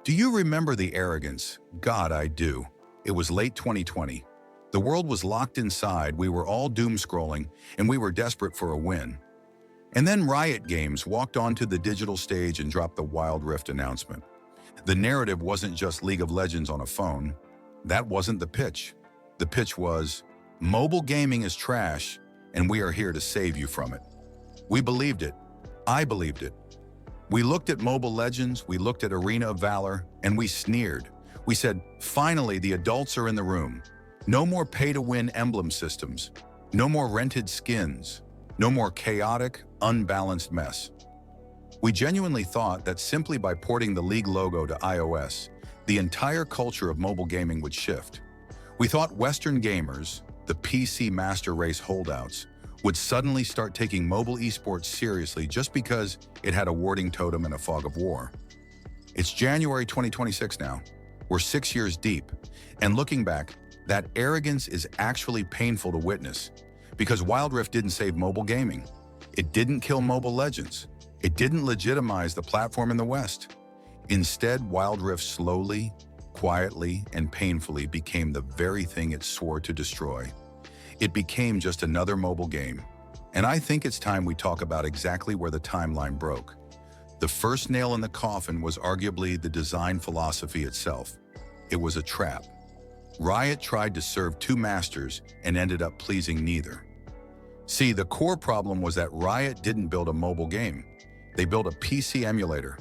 Do you remember the arrogance? God, I do. It was late 2020. The world was locked inside, we were all doom-scrolling, and we were desperate for a win. And then Riot Games walked onto the digital stage and dropped the Wild Rift announcement. The narrative wasn't just League of Legends on a phone. That wasn't the pitch. The pitch was, mobile gaming is trash, and we are here to save you from it. We believed it. I believed it. We looked at Mobile Legends, we looked at Arena of Valor, and we sneered. We said, finally, the adults are in the room. No more pay-to-win emblem systems. No more rented skins. No more chaotic, unbalanced mess. We genuinely thought that simply by porting the League logo to iOS, the entire culture of mobile gaming would shift. We thought Western gamers, the PC master race holdouts, would suddenly start taking mobile esports seriously just because it had a warding totem and a fog of war. It's January 2026 now. We're 6 years deep, and looking back, that arrogance is actually painful to witness, because Wild Rift didn't save mobile gaming. It didn't kill Mobile Legends. It didn't legitimize the platform in the West. Instead, Wild Rift slowly, quietly, and painfully became the very thing it swore to destroy. It became just another mobile game. And I think it's time we talk about exactly where the timeline broke. The first nail in the coffin was arguably the design philosophy itself. It was a trap. Riot tried to serve two masters and ended up pleasing neither. See, the core problem was that Riot didn't build a mobile game. They built a PC emulator.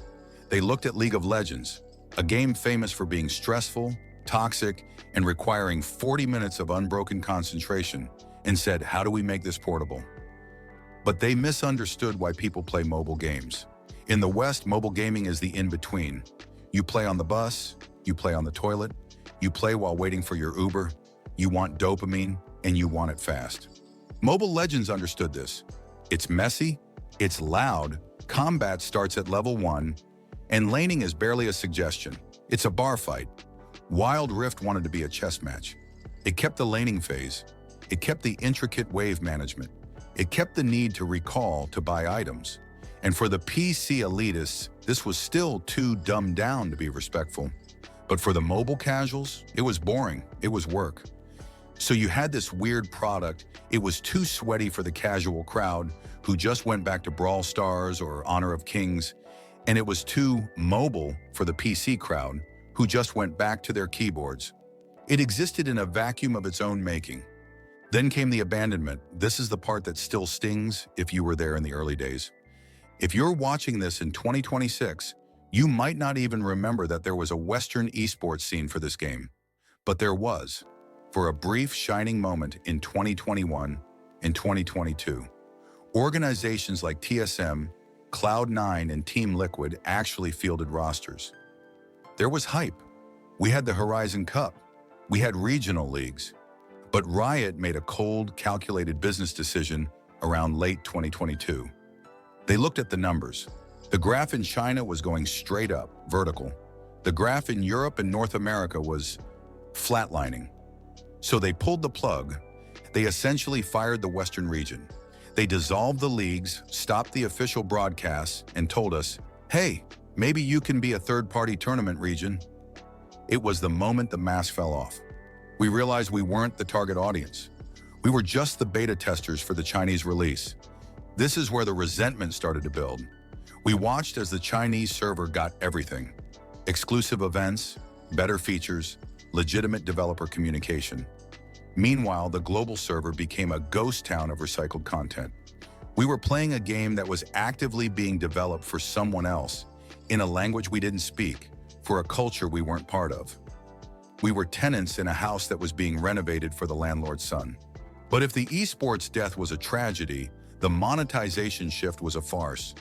They looked at League of Legends, a game famous for being stressful, toxic, and requiring 40 minutes of unbroken concentration, and said, how do we make this portable? But they misunderstood why people play mobile games. In the West, mobile gaming is the in-between. You play on the bus, you play on the toilet, you play while waiting for your Uber, you want dopamine, and you want it fast. Mobile Legends understood this. It's messy, it's loud, combat starts at level 1, and laning is barely a suggestion. It's a bar fight. Wild Rift wanted to be a chess match. It kept the laning phase. It kept the intricate wave management. It kept the need to recall to buy items. And for the PC elitists, this was still too dumbed down to be respectful. But for the mobile casuals, it was boring. It was work. So you had this weird product. It was too sweaty for the casual crowd who just went back to Brawl Stars or Honor of Kings. And it was too mobile for the PC crowd who just went back to their keyboards. It existed in a vacuum of its own making. Then came the abandonment. This is the part that still stings if you were there in the early days. If you're watching this in 2026, you might not even remember that there was a Western esports scene for this game. But there was, for a brief shining moment in 2021 and 2022. Organizations like TSM, Cloud9, and Team Liquid actually fielded rosters. There was hype. We had the Horizon Cup. We had regional leagues. But Riot made a cold, calculated business decision around late 2022. They looked at the numbers. The graph in China was going straight up, vertical. The graph in Europe and North America was flatlining. So they pulled the plug. They essentially fired the Western region. They dissolved the leagues, stopped the official broadcasts, and told us, hey, maybe you can be a third-party tournament region. It was the moment the mask fell off. We realized we weren't the target audience. We were just the beta testers for the Chinese release. This is where the resentment started to build. We watched as the Chinese server got everything. Exclusive events, better features, legitimate developer communication. Meanwhile, the global server became a ghost town of recycled content. We were playing a game that was actively being developed for someone else, in a language we didn't speak, for a culture we weren't part of. We were tenants in a house that was being renovated for the landlord's son. But if the esports death was a tragedy, the monetization shift was a farce.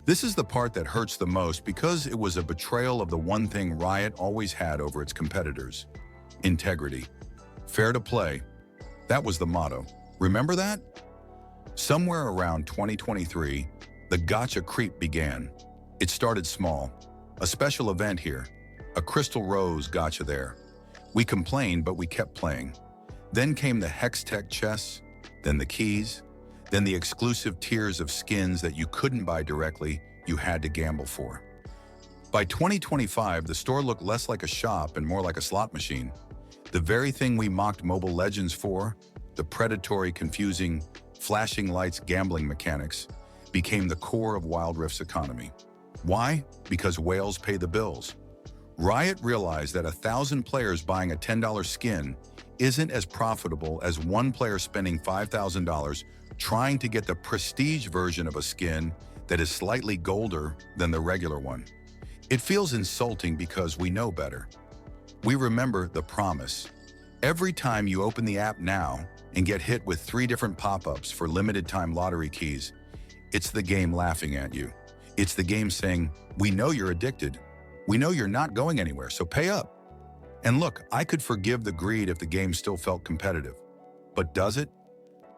This is the part that hurts the most because it was a betrayal of the one thing Riot always had over its competitors: integrity. Fair to play. That was the motto. Remember that? Somewhere around 2023, the gacha creep began. It started small. A special event here. A Crystal Rose gacha there. We complained, but we kept playing. Then came the Hextech chests, then the keys, then the exclusive tiers of skins that you couldn't buy directly, you had to gamble for. By 2025, the store looked less like a shop and more like a slot machine. The very thing we mocked Mobile Legends for, the predatory, confusing, flashing lights gambling mechanics, became the core of Wild Rift's economy. Why? Because whales pay the bills. Riot realized that 1,000 players buying a $10 skin isn't as profitable as one player spending $5,000 trying to get the prestige version of a skin that is slightly golder than the regular one. It feels insulting because we know better. We remember the promise. Every time you open the app now and get hit with 3 different pop-ups for limited-time lottery keys, it's the game laughing at you. It's the game saying, we know you're addicted. We know you're not going anywhere, so pay up. And look, I could forgive the greed if the game still felt competitive. But does it?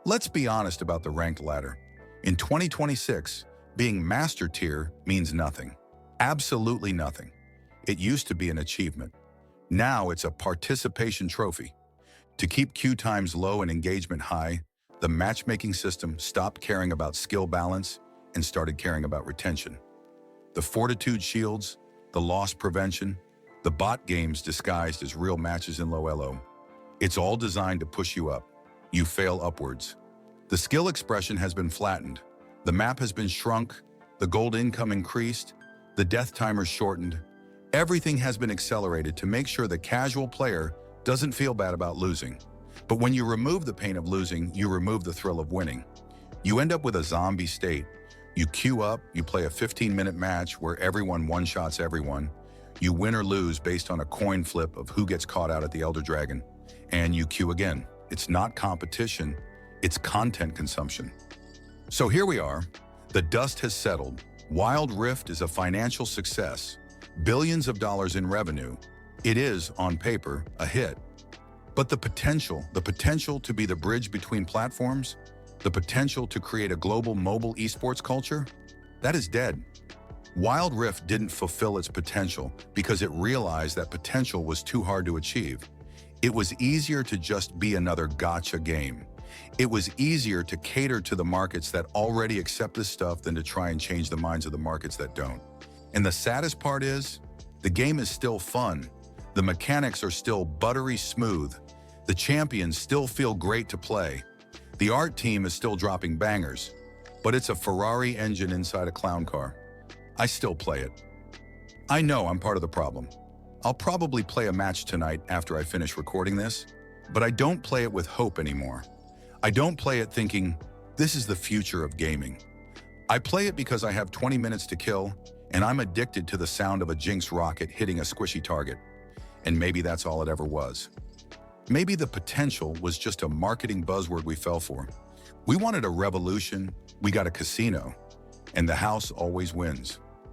Let's be honest about the ranked ladder. In 2026, being Master Tier means nothing. Absolutely nothing. It used to be an achievement. Now it's a participation trophy. To keep queue times low and engagement high, the matchmaking system stopped caring about skill balance and started caring about retention. The fortitude shields, the loss prevention, the bot games disguised as real matches in low elo. It's all designed to push you up. You fail upwards. The skill expression has been flattened. The map has been shrunk. The gold income increased. The death timer shortened. Everything has been accelerated to make sure the casual player doesn't feel bad about losing. But when you remove the pain of losing, you remove the thrill of winning. You end up with a zombie state. You queue up, you play a 15-minute match where everyone one-shots everyone. You win or lose based on a coin flip of who gets caught out at the Elder Dragon. And you queue again. It's not competition, it's content consumption. So here we are. The dust has settled. Wild Rift is a financial success. Billions of dollars in revenue. It is, on paper, a hit. But the potential to be the bridge between platforms, the potential to create a global mobile esports culture, that is dead. Wild Rift didn't fulfill its potential because it realized that potential was too hard to achieve. It was easier to just be another gacha game. It was easier to cater to the markets that already accept this stuff than to try and change the minds of the markets that don't. And the saddest part is, the game is still fun. The mechanics are still buttery smooth. The champions still feel great to play. The art team is still dropping bangers, but it's a Ferrari engine inside a clown car. I still play it. I know I'm part of the problem. I'll probably play a match tonight after I finish recording this, but I don't play it with hope anymore. I don't play it thinking, this is the future of gaming. I play it because I have 20 minutes to kill, and I'm addicted to the sound of a Jinx rocket hitting a squishy target. And maybe that's all it ever was. Maybe the potential was just a marketing buzzword we fell for. We wanted a revolution, we got a casino, and the house always wins.